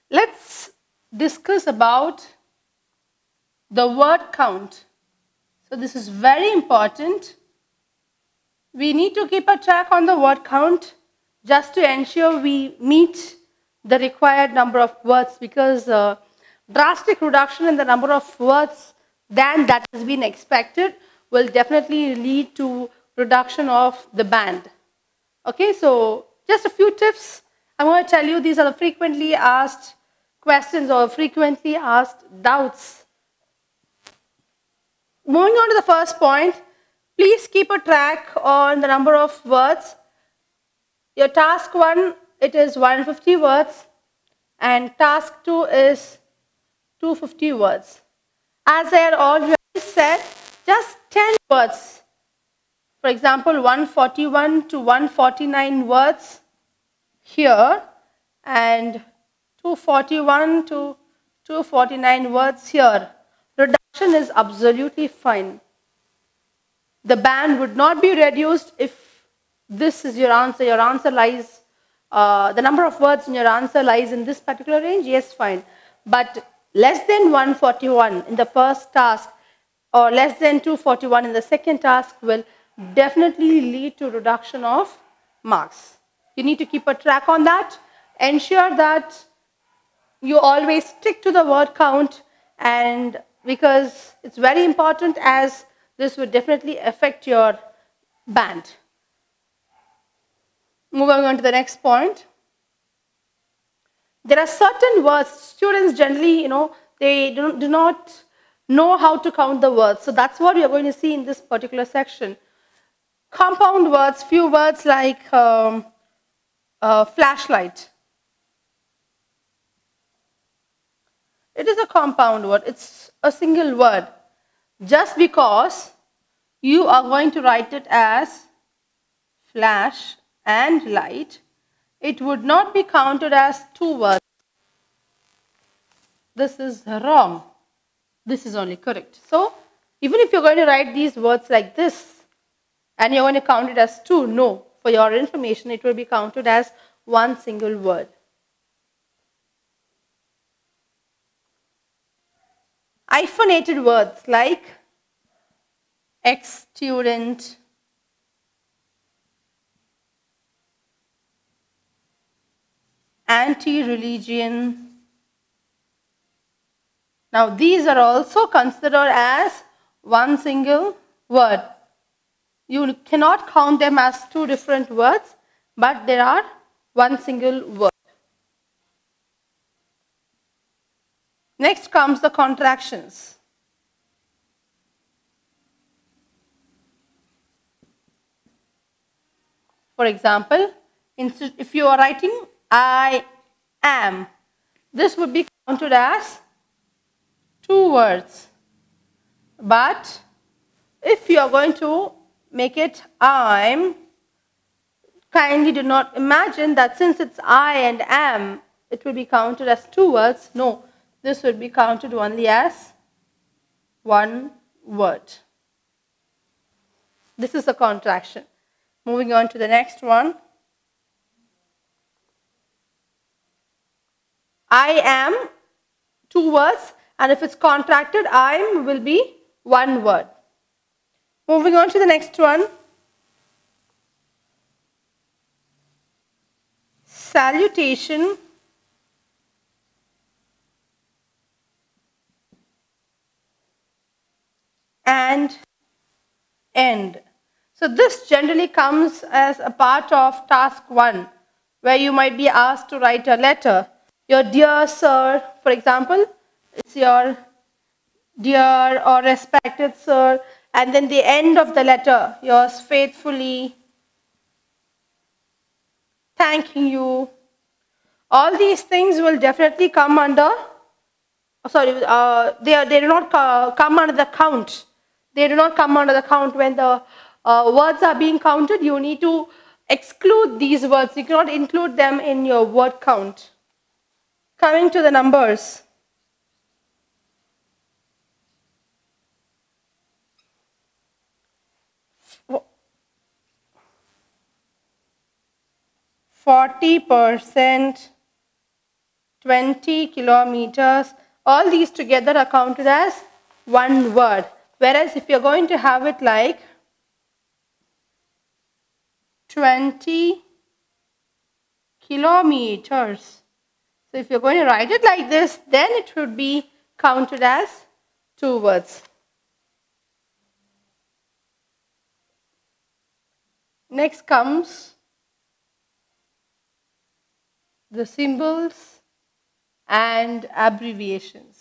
let's discuss about the word count. So this is very important. We need to keep a track on the word count just to ensure we meet the required number of words, because drastic reduction in the number of words than that has been expected will definitely lead to reduction of the band. Okay, so just a few tips. I'm going to tell you these are the frequently asked questions or frequently asked doubts. Moving on to the first point, please keep a track on the number of words. Your task 1, it is 150 words, and task 2 is 250 words. As I had already said, just 10 words. For example, 141 to 149 words here, and 241 to 249 words here. Reduction is absolutely fine. The band would not be reduced if this is your answer. Your answer lies, the number of words in your answer lies in this particular range, yes, fine. But less than 141 in the first task or less than 241 in the second task will definitely lead to reduction of marks. You need to keep a track on that. Ensure that you always stick to the word count, and because it's very important, as this would definitely affect your band. Moving on to the next point. There are certain words, students generally, they do not know how to count the words. So that's what we are going to see in this particular section. Compound words, few words like flashlight. It is a compound word. It's a single word. Just because you are going to write it as flash and light, it would not be counted as two words. This is wrong. This is only correct. So, even if you're going to write these words like this, and you're going to count it as two, no. For your information, it will be counted as one single word. Hyphenated words like ex-student, anti-religion. Now these are also considered as one single word. You cannot count them as two different words, but they are one single word. Next comes the contractions. For example, if you are writing I am, this would be counted as two words. But if you are going to make it I'm, kindly do not imagine that since it's I and am, it will be counted as two words. No, this would be counted only as one word. This is a contraction. Moving on to the next one. I am, two words, and if it's contracted, I'm will be one word. Moving on to the next one. Salutation and end. So this generally comes as a part of task 1, where you might be asked to write a letter. Your dear sir, for example, it's your dear or respected sir, and then the end of the letter, yours faithfully, thanking you. All these things will definitely come under, they do not come under the count. They do not come under the count. When the words are being counted, you need to exclude these words. You cannot include them in your word count. Coming to the numbers. %, 20 kilometers. All these together are counted as one word. Whereas if you're going to have it like 20 kilometers. So if you're going to write it like this, then it would be counted as two words. Next comes the symbols and abbreviations.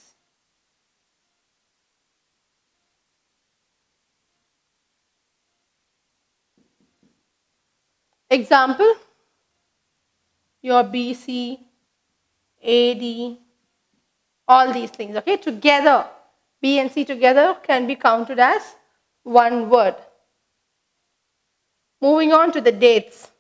Example, your BC, AD, all these things, okay, together, B and C together can be counted as one word. Moving on to the dates.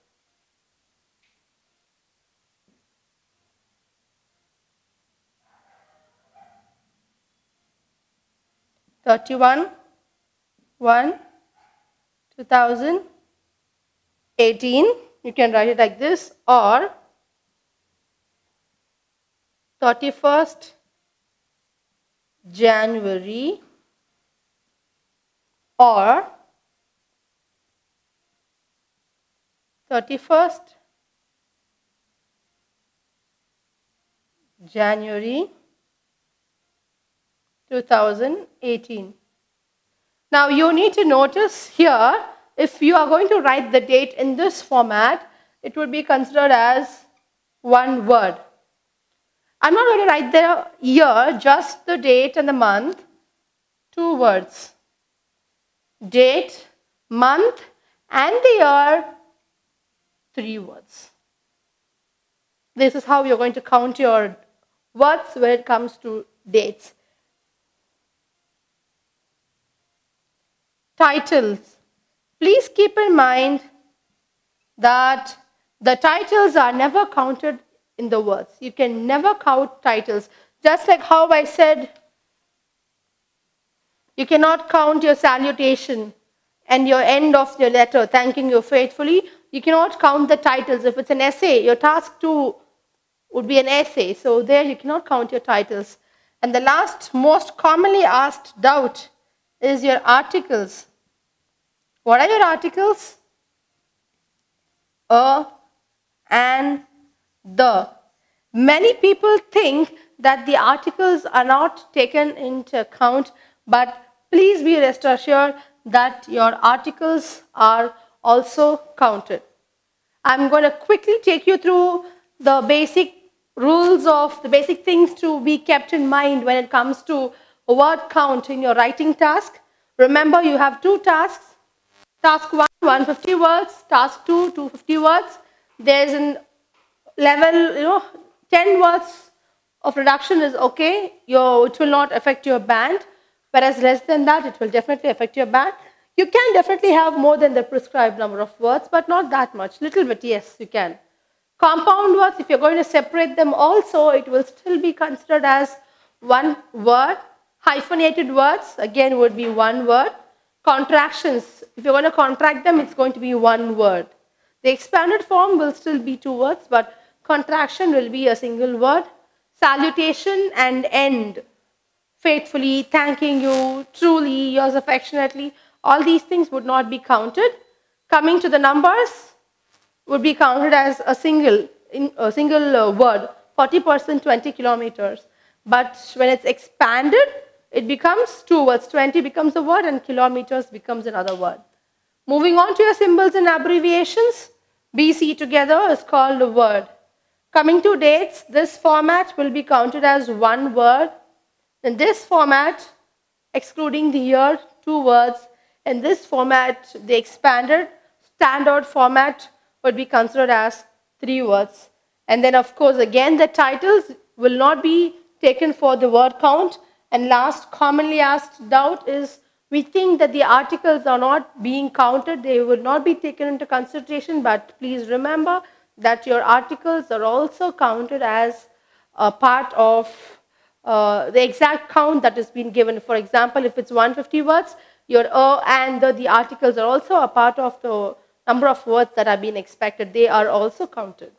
(31) 1 2018, you can write it like this, or 31st January, or 31st January 2018. Now you need to notice here, if you are going to write the date in this format, it would be considered as one word. I'm not going to write the year, just the date and the month, two words. Date, month and the year, three words. This is how you're going to count your words when it comes to dates. Titles. Please keep in mind that the titles are never counted in the words. You can never count titles. Just like how I said, you cannot count your salutation and your end of your letter, thanking you faithfully. You cannot count the titles. If it's an essay, your task 2 would be an essay. So there you cannot count your titles. And the last most commonly asked doubt is your articles. What are your articles? A, and, the. Many people think that the articles are not taken into account, but please be rest assured that your articles are also counted. I'm going to quickly take you through the basic rules of the basic things to be kept in mind when it comes to a word count in your writing task. Remember, you have two tasks. Task 1, 150 words. Task 2, 250 words. There's a level, 10 words of reduction is okay. It will not affect your band. Whereas less than that, it will definitely affect your band. You can definitely have more than the prescribed number of words, but not that much. Little bit, yes, you can. Compound words, if you're going to separate them also, it will still be considered as one word. Hyphenated words, again, would be one word. Contractions, if you're going to contract them, it's going to be one word. The expanded form will still be two words, but contraction will be a single word. Salutation and end, faithfully, thanking you, truly, yours affectionately, all these things would not be counted. Coming to the numbers, would be counted as a single word, 40%, 20 kilometers. But when it's expanded, it becomes two words. 20 becomes a word and kilometers becomes another word. Moving on to your symbols and abbreviations, BC together is called a word. Coming to dates, this format will be counted as one word. In this format, excluding the year, two words. In this format, the expanded standard format would be considered as three words. And then, of course, again, the titles will not be taken for the word count. And last commonly asked doubt is, we think that the articles are not being counted. They will not be taken into consideration. But please remember that your articles are also counted as a part of the exact count that has been given. For example, if it's 150 words, your and the articles are also a part of the number of words that are being expected. They are also counted.